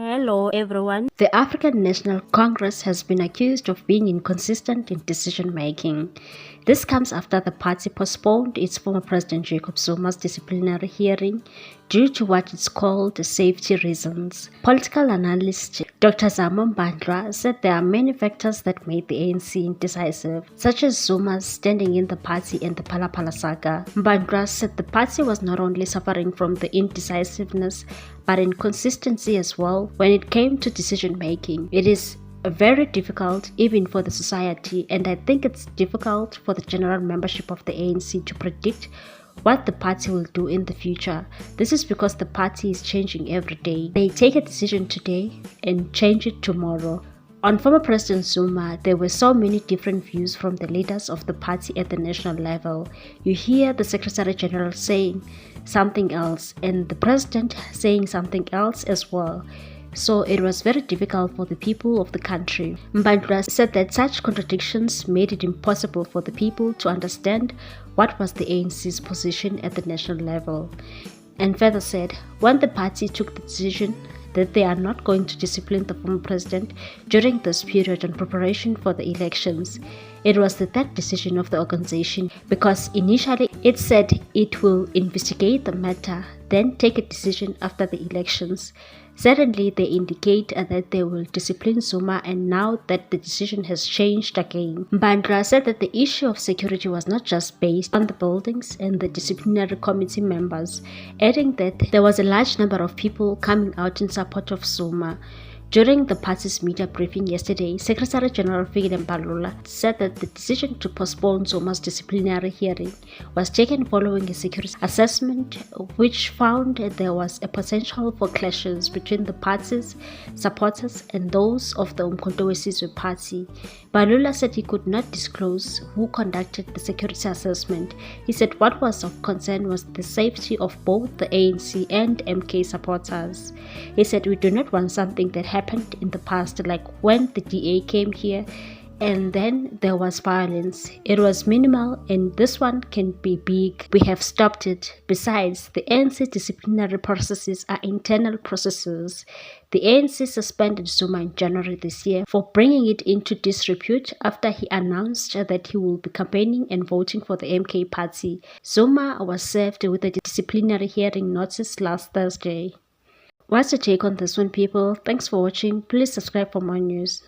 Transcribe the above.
Hello everyone. The African National Congress has been accused of being inconsistent in decision making. This comes after the party postponed its former President Jacob Zuma's disciplinary hearing due to what is called safety reasons. Political analyst Dr. Zuma said there are many factors that made the ANC indecisive, such as Zuma's standing in the party and the Phala saga. Mbandra said the party was not only suffering from the indecisiveness but inconsistency as well when it came to decision making. It is very difficult even for the society, and I think it's difficult for the general membership of the ANC to predict what the party will do in the future. This is because the party is changing every day. They take a decision today and change it tomorrow. On former President Zuma, there were so many different views from the leaders of the party at the national level. You hear the Secretary General saying something else and the President saying something else as well. So it was very difficult for the people of the country. Mbandla said that such contradictions made it impossible for the people to understand what was the ANC's position at the national level. And further said, when the party took the decision that they are not going to discipline the former president during this period in preparation for the elections, it was the third decision of the organization because initially it said it will investigate the matter, then take a decision after the elections. Suddenly, they indicate that they will discipline Zuma, and now that the decision has changed again. Mbandla said that the issue of security was not just based on the buildings and the disciplinary committee members, adding that there was a large number of people coming out in support of Zuma. During the party's media briefing yesterday, Secretary General Fikile Mbalula said that the decision to postpone Zuma's disciplinary hearing was taken following a security assessment which found there was a potential for clashes between the party's supporters and those of the Umkhonto we Sizwe party. Mbalula said he could not disclose who conducted the security assessment. He said what was of concern was the safety of both the ANC and MK supporters. He said, "We do not want something that happened in the past, like when the DA came here and then there was violence. It was minimal and this one can be big. We have stopped it. Besides, the ANC disciplinary processes are internal processes." The ANC suspended Zuma in January this year for bringing it into disrepute after he announced that he will be campaigning and voting for the MK party. Zuma was served with a disciplinary hearing notice last Thursday. What's your take on this one, people? Thanks for watching. Please subscribe for more news.